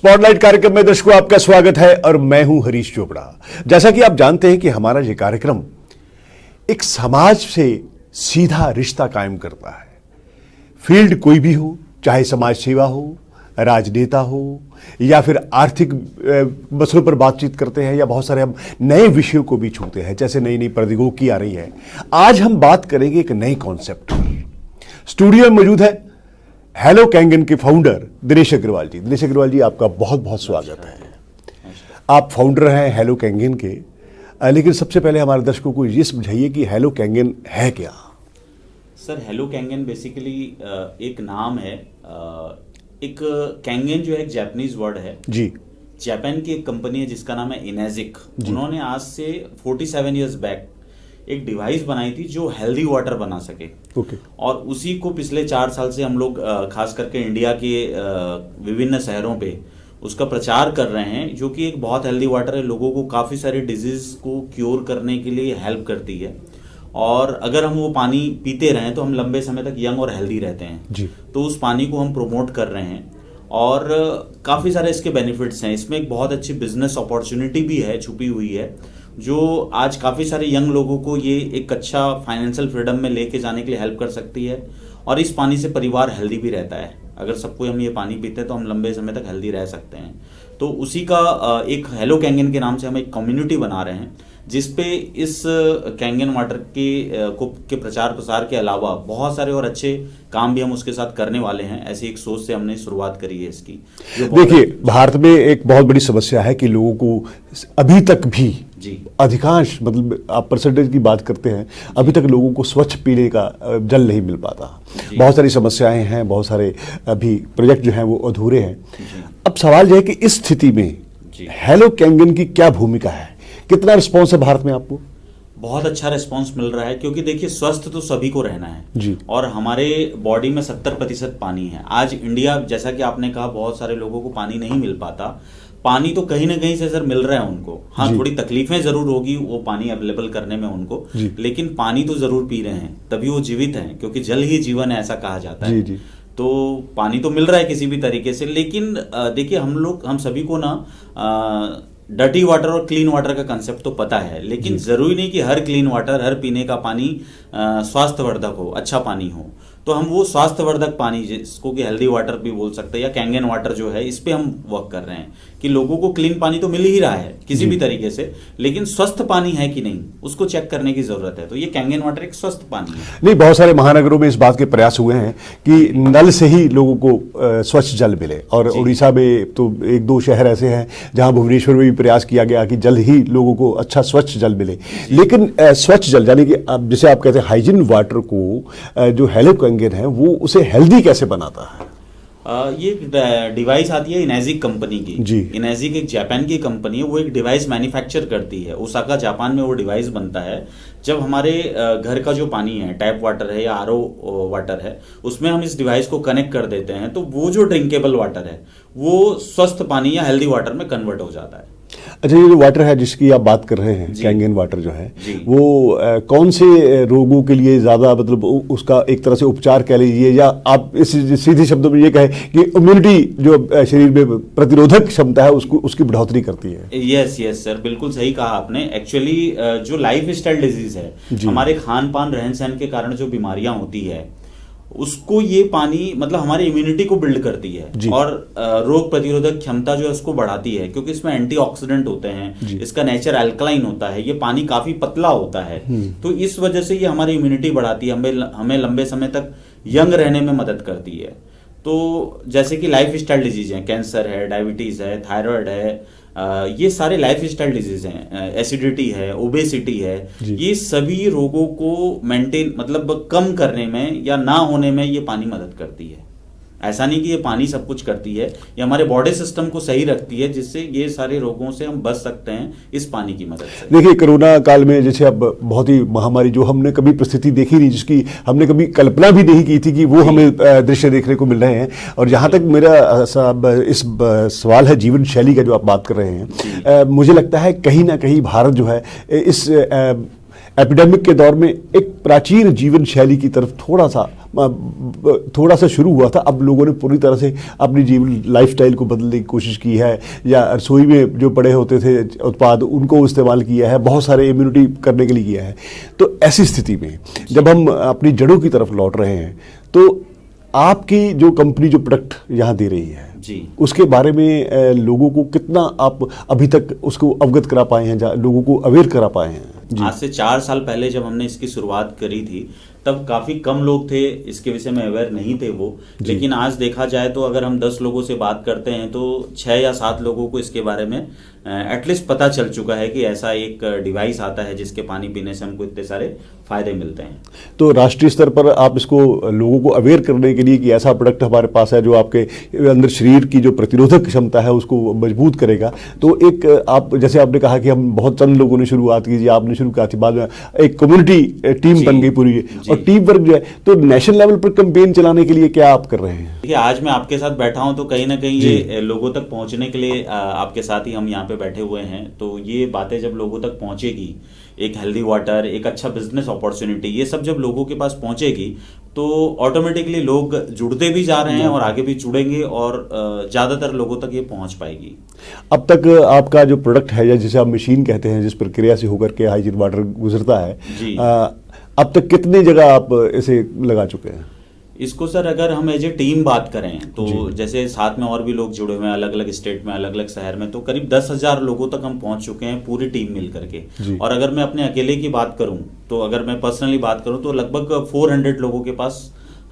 Spotlight कार्यक्रम में दर्शकों आपका स्वागत है और मैं हूं हरीश चोपड़ा। जैसा कि आप जानते हैं कि हमारा ये कार्यक्रम एक समाज से सीधा रिश्ता कायम करता है। फील्ड कोई भी हो, चाहे समाज सेवा हो, राजनेता हो या फिर आर्थिक मसलों पर बातचीत करते हैं या बहुत सारे हम नए विषयों को भी छूते हैं, जैसे नई नई प्रौद्योगिकी आ रही है। आज हम बात करेंगे एक नए कॉन्सेप्ट पर। स्टूडियो में मौजूद है हेलो कैंगन के फाउंडर दिनेश अग्रवाल जी। दिनेश अग्रवाल जी, आपका बहुत बहुत स्वागत है। आप फाउंडर हैं हेलो कैंगन के, लेकिन सबसे पहले हमारे दर्शकों को ये समझाइए कि हेलो कैंगन है क्या। सर, हेलो कैंगन बेसिकली एक नाम है। एक कैंगन जो है एक जापानीज वर्ड है जी। जापान की एक कंपनी है जिसका नाम है इनेजिक। उन्होंने आज से 47 इयर्स बैक एक डिवाइस बनाई थी जो हेल्दी वाटर बना सके। ओके। और उसी को पिछले 4 साल से हम लोग खास करके इंडिया के विभिन्न शहरों पे उसका प्रचार कर रहे हैं, जो कि एक बहुत हेल्दी वाटर है। लोगों को काफ़ी सारी डिजीज को क्योर करने के लिए हेल्प करती है। और अगर हम वो पानी पीते रहें तो हम लंबे समय तक यंग और हेल्दी रहते हैं जी। तो उस पानी को हम प्रमोट कर रहे हैं और काफ़ी सारे इसके बेनिफिट्स हैं। इसमें एक बहुत अच्छी बिजनेस अपॉर्चुनिटी भी है, छुपी हुई है, जो आज काफ़ी सारे यंग लोगों को ये एक अच्छा फाइनेंशियल फ्रीडम में लेके जाने के लिए हेल्प कर सकती है। और इस पानी से परिवार हेल्दी भी रहता है। अगर सबको हम ये पानी पीते हैं तो हम लंबे समय तक हेल्दी रह सकते हैं। तो उसी का एक हेलो कैंगन के नाम से हम एक कम्युनिटी बना रहे हैं, जिसपे इस कैंगन वाटर के प्रचार प्रसार के अलावा बहुत सारे और अच्छे काम भी हम उसके साथ करने वाले हैं। ऐसी एक सोच से हमने शुरुआत करी है इसकी। देखिए, भारत में एक बहुत बड़ी समस्या है कि लोगों को अभी तक भी जी अधिकांश, मतलब आप परसेंटेज की बात करते हैं, अभी तक लोगों को स्वच्छ पीने का जल नहीं मिल पाता। बहुत सारी समस्याएं हैं, बहुत सारे अभी प्रोजेक्ट जो हैं वो अधूरे हैं। अब सवाल यह है कि इस स्थिति में हेलो कैंगन की क्या भूमिका है, कितना रिस्पॉन्स है भारत में आपको? बहुत अच्छा रिस्पांस मिल रहा है, क्योंकि देखिए स्वस्थ तो सभी को रहना है जी। और हमारे बॉडी में 70% पानी है। आज इंडिया, जैसा कि आपने कहा, बहुत सारे लोगों को पानी नहीं मिल पाता। पानी तो कहीं ना कहीं से सर मिल रहा है उनको। हाँ, थोड़ी तकलीफें जरूर होगी वो पानी अवेलेबल करने में उनको, लेकिन पानी तो जरूर पी रहे हैं, तभी वो जीवित हैं, क्योंकि जल ही जीवन है, ऐसा कहा जाता है। जी। तो पानी तो मिल रहा है किसी भी तरीके से। लेकिन देखिए, हम सभी को ना डर्टी वाटर और क्लीन वाटर का कंसेप्ट तो पता है, लेकिन जरूरी नहीं कि हर क्लीन वाटर, हर पीने का पानी स्वास्थ्यवर्धक हो, अच्छा पानी हो। तो हम वो स्वास्थ्यवर्धक पानी, जिसको कि हेल्दी वाटर भी बोल सकते हैं या कैंगन वाटर जो है, इस पे हम वर्क कर रहे हैं कि लोगों को क्लीन पानी तो मिल ही रहा है किसी भी तरीके से, लेकिन स्वस्थ पानी है कि नहीं उसको चेक करने की जरूरत है। तो ये कैंगन वाटर एक स्वस्थ पानी है। नहीं, बहुत सारे महानगरों में इस बात के प्रयास हुए हैं कि नल से ही लोगों को स्वच्छ जल मिले। और उड़ीसा में तो 1-2 शहर ऐसे हैं जहां भुवनेश्वर में भी प्रयास किया गया कि जल्द ही लोगों को अच्छा स्वच्छ जल मिले। लेकिन स्वच्छ जल, यानी कि जिसे आप कहते हैं हाइजीन वाटर को, जो हेलो कैंगन है वो उसे हेल्दी कैसे बनाता है? ये डिवाइस आती है इनेजिक कंपनी की जी। इनेजिक एक जापान की कंपनी है। वो एक डिवाइस मैन्युफैक्चर करती है, ओसाका जापान में वो डिवाइस बनता है। जब हमारे घर का जो पानी है, टैप वाटर है या आरओ वाटर है, उसमें हम इस डिवाइस को कनेक्ट कर देते हैं, तो वो जो ड्रिंकेबल वाटर है वो स्वस्थ पानी या हेल्दी वाटर में कन्वर्ट हो जाता है। अच्छा, ये जो वाटर है जिसकी आप बात कर रहे हैं, कैंगन वाटर जो है, वो कौन से रोगों के लिए ज्यादा, मतलब उसका एक तरह से उपचार कह लीजिए, या आप इस सीधे शब्दों में ये कहें कि इम्यूनिटी जो शरीर में प्रतिरोधक क्षमता है उसकी बढ़ोतरी करती है? यस सर, बिल्कुल सही कहा आपने। एक्चुअली जो लाइफ स्टाइल डिजीज है, हमारे खान पान रहन सहन के कारण जो बीमारियां होती है, उसको ये पानी मतलब हमारी इम्यूनिटी को बिल्ड करती है और रोग प्रतिरोधक क्षमता जो है उसको बढ़ाती है, क्योंकि इसमें एंटीऑक्सीडेंट होते हैं, इसका नेचर अल्कलाइन होता है, ये पानी काफी पतला होता है। तो इस वजह से ये हमारी इम्यूनिटी बढ़ाती है, हमें लंबे समय तक यंग रहने में मदद करती है। तो जैसे कि लाइफ स्टाइल डिजीज है, कैंसर है, डायबिटीज है, थायराइड है, ये सारे लाइफ स्टाइल डिजीज हैं, एसिडिटी है, ओबेसिटी है, ये सभी रोगों को मेंटेन, मतलब कम करने में या ना होने में ये पानी मदद करती है। ऐसा नहीं कि ये पानी सब कुछ करती है, ये हमारे बॉडी सिस्टम को सही रखती है, जिससे ये सारे रोगों से हम बच सकते हैं इस पानी की मदद से। देखिए, कोरोना काल में जैसे अब बहुत ही महामारी, जो हमने कभी परिस्थिति देखी नहीं, जिसकी हमने कभी कल्पना भी नहीं की थी कि वो हमें दृश्य देखने को मिल रहे हैं। और जहाँ तक मेरा इस सवाल है जीवन शैली का जो आप बात कर रहे हैं, मुझे लगता है कहीं ना कहीं भारत जो है इस एपिडेमिक के दौर में एक प्राचीन जीवन शैली की तरफ थोड़ा सा थोड़ा सा शुरू हुआ था, अब लोगों ने पूरी तरह से अपनी जीवन लाइफस्टाइल को बदलने की कोशिश की है, या रसोई में जो पड़े होते थे उत्पाद उनको इस्तेमाल किया है, बहुत सारे इम्यूनिटी करने के लिए किया है। तो ऐसी स्थिति में जब हम अपनी जड़ों की तरफ लौट रहे हैं, तो आपकी जो कंपनी जो प्रोडक्ट यहाँ दे रही है जी, उसके बारे में लोगों को कितना आप अभी तक उसको अवगत करा पाए हैं, लोगों को अवेयर करा पाए हैं? आज से 4 साल पहले जब हमने इसकी शुरुआत करी थी तब काफी कम लोग थे, इसके विषय में अवेयर नहीं थे वो। लेकिन आज देखा जाए तो अगर हम 10 लोगों से बात करते हैं तो 6 या 7 लोगों को इसके बारे में एटलीस्ट पता चल चुका है कि ऐसा एक डिवाइस आता है जिसके पानी पीने से हमको इतने सारे फायदे मिलते हैं। तो राष्ट्रीय स्तर पर आप इसको लोगों को अवेयर करने के लिए कि ऐसा प्रोडक्ट हमारे पास है जो आपके अंदर शरीर की जो प्रतिरोधक क्षमता है उसको मजबूत करेगा, तो एक आप जैसे आपने कहा कि हम बहुत चंद लोगों ने शुरुआत की, जी आपने शुरू कहा थी, बाद में एक कम्युनिटी टीम बन गई पूरी, और टीम वर्क जो है, तो नेशनल लेवल पर कैंपेन चलाने के लिए क्या आप कर रहे हैं? देखिए, आज मैं आपके साथ बैठा हूं तो कहीं ना कहीं ये लोगों तक पहुंचने के लिए आपके साथ ही हम यहाँ पे बैठे हुए हैं। तो ये बातें जब लोगों तक पहुंचेगी, एक हेल्दी वाटर, एक अच्छा बिजनेस अपॉर्चुनिटी, ये सब जब लोगों के पास पहुंचेगी तो ऑटोमेटिकली लोग जुड़ते भी जा रहे हैं और आगे भी जुड़ेंगे और ज्यादातर लोगों तक ये पहुंच पाएगी। अब तक आपका जो प्रोडक्ट है, या जिसे आप मशीन कहते हैं, जिस प्रक्रिया से होकर के हाइजीन वाटर गुजरता है, अब तक कितनी जगह आप इसे लगा चुके हैं? इसको सर अगर हम एज ए टीम बात करें तो जैसे साथ में और भी लोग जुड़े हुए हैं अलग अलग स्टेट में, अलग अलग शहर में, तो करीब 10,000 लोगों तक हम पहुंच चुके हैं पूरी टीम मिल करके। और अगर मैं अपने अकेले की बात करूं, तो अगर मैं पर्सनली बात करूं तो लगभग 400 लोगों के पास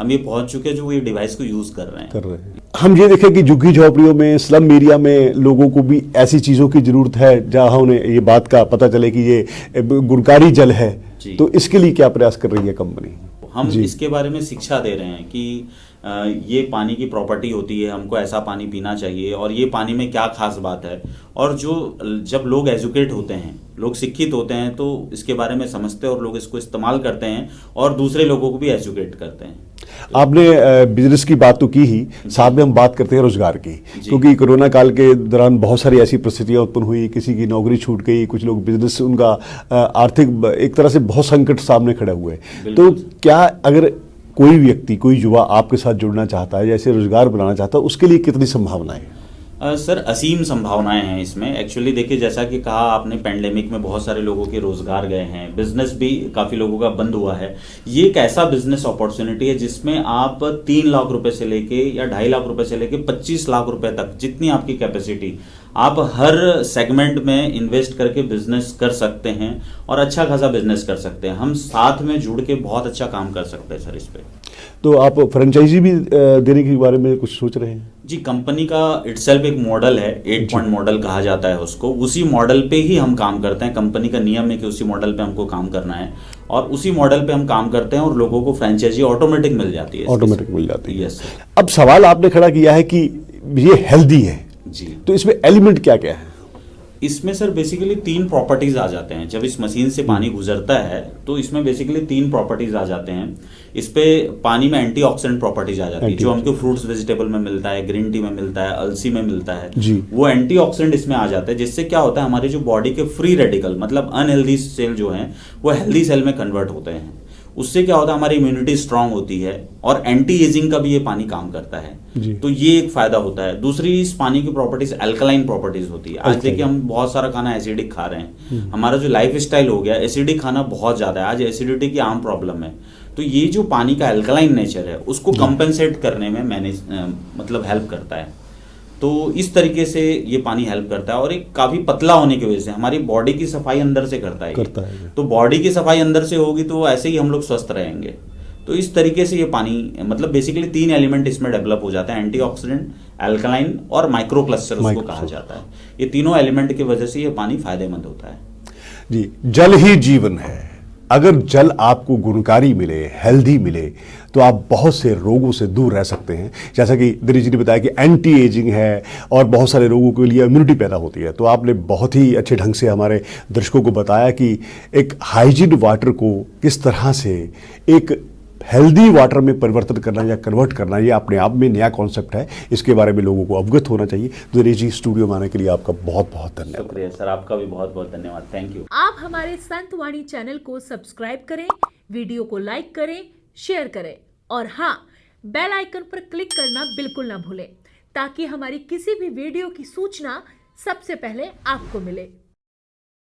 हम ये पहुंच चुके हैं जो ये डिवाइस को यूज कर रहे हैं। हम ये देखें कि झुग्गी झोपड़ियों में, स्लम एरिया में लोगों को भी ऐसी चीजों की जरूरत है जहां उन्हें ये बात का पता चले कि ये गुणकारी जल है, तो इसके लिए क्या प्रयास कर रही है कंपनी? हम इसके बारे में शिक्षा दे रहे हैं कि ये पानी की प्रॉपर्टी होती है, हमको ऐसा पानी पीना चाहिए और ये पानी में क्या खास बात है। और जब लोग एजुकेट होते हैं, लोग शिक्षित होते हैं, तो इसके बारे में समझते हैं और लोग इसको इस्तेमाल करते हैं और दूसरे लोगों को भी एजुकेट करते हैं। आपने बिजनेस की बात तो की ही, साथ में हम बात करते हैं रोजगार की, क्योंकि कोरोना काल के दौरान बहुत सारी ऐसी परिस्थितियां उत्पन्न हुई, किसी की नौकरी छूट गई, कुछ लोग बिजनेस, उनका आर्थिक एक तरह से बहुत संकट सामने खड़े हुए। तो क्या अगर कोई व्यक्ति, कोई युवा आपके साथ जुड़ना चाहता है, जैसे रोजगार बनाना चाहता है, उसके लिए कितनी संभावनाएं हैं? सर असीम संभावनाएं हैं इसमें। एक्चुअली देखिए, जैसा कि कहा आपने, पेंडेमिक में बहुत सारे लोगों के रोजगार गए हैं, बिजनेस भी काफी लोगों का बंद हुआ है। ये एक ऐसा बिजनेस अपॉर्चुनिटी है जिसमें आप 3 लाख रुपए से लेके या 2.5 लाख रुपए से लेके 25 लाख रुपए तक, जितनी आपकी कैपेसिटी, आप हर सेगमेंट में इन्वेस्ट करके बिजनेस कर सकते हैं और अच्छा खासा बिजनेस कर सकते हैं। हम साथ में जुड़ के बहुत अच्छा काम कर सकते हैं सर इस पे। तो आप फ्रेंचाइजी भी देने के बारे में कुछ सोच रहे हैं? जी, कंपनी का इटसेल्फ एक मॉडल है, 8 पॉइंट मॉडल कहा जाता है उसको। उसी मॉडल पे ही हम काम करते हैं। कंपनी का नियम है कि उसी मॉडल पे हमको काम करना है और उसी मॉडल पे हम काम करते हैं और लोगों को फ्रेंचाइजी ऑटोमेटिक मिल जाती है। ऑटोमेटिक मिल जाती है। यस। अब सवाल आपने खड़ा किया है कि ये हेल्दी है जी, तो इसमें एलिमेंट क्या क्या है? इसमें सर बेसिकली 3 प्रॉपर्टीज आ जाते हैं। जब इस मशीन से पानी गुजरता है तो इसमें बेसिकली 3 प्रॉपर्टीज आ जाते हैं। इस पे पानी में एंटीऑक्सीडेंट प्रॉपर्टीज आ जाती है, जो हमको फ्रूट्स वेजिटेबल में मिलता है, ग्रीन टी में मिलता है, अलसी में मिलता है जी। वो एंटीऑक्सीडेंट इसमें आ जाता है, जिससे क्या होता है, हमारे जो बॉडी के फ्री रेडिकल, मतलब अनहेल्दी सेल जो हैं, वो हेल्दी सेल में कन्वर्ट होते हैं। उससे क्या होता है, हमारी इम्यूनिटी स्ट्रांग होती है और एंटी एजिंग का भी ये पानी काम करता है। तो ये एक फायदा होता है। दूसरी, इस पानी की प्रॉपर्टीज अल्कलाइन प्रॉपर्टीज होती है। आज देखिए, हम बहुत सारा खाना एसिडिक खा रहे हैं। हमारा जो लाइफ स्टाइल हो गया, एसिडिक खाना बहुत ज्यादा है। आज एसिडिटी की आम प्रॉब्लम है। तो ये जो पानी का अल्कलाइन नेचर है उसको कंपेंसेट करने में मतलब हेल्प करता है। तो इस तरीके से ये पानी हेल्प करता है और एक काफी पतला होने की वजह से हमारी बॉडी की सफाई अंदर से करता है। तो बॉडी की सफाई अंदर से होगी तो ऐसे ही हम लोग स्वस्थ रहेंगे। तो इस तरीके से ये पानी, मतलब बेसिकली 3 एलिमेंट इसमें डेवलप हो जाता है, एंटीऑक्सीडेंट, अल्कलाइन और माइक्रो क्लस्टर उसको कहा जाता है। ये तीनों एलिमेंट की वजह से ये पानी फायदेमंद होता है। जी, जल ही जीवन है। अगर जल आपको गुणकारी मिले, हेल्दी मिले, तो आप बहुत से रोगों से दूर रह सकते हैं। जैसा कि दिनेश जी ने बताया कि एंटी एजिंग है और बहुत सारे रोगों के लिए इम्यूनिटी पैदा होती है। तो आपने बहुत ही अच्छे ढंग से हमारे दर्शकों को बताया कि एक हाइजीन वाटर को किस तरह से एक हेल्दी वाटर में परिवर्तन करना या कन्वर्ट करना, ये अपने आप में नया कॉन्सेप्ट है। इसके बारे में लोगों को अवगत होना चाहिए। दिनेश जी, स्टूडियो में आने के लिए आपका बहुत बहुत धन्यवाद। शुक्रिया सर, आपका भी बहुत बहुत धन्यवाद। Thank you. आप हमारे संत वाणी चैनल को सब्सक्राइब करें, वीडियो को लाइक करें, शेयर करें और हाँ, बेल आइकन पर क्लिक करना बिल्कुल ना भूलें ताकि हमारी किसी भी वीडियो की सूचना सबसे पहले आपको मिले।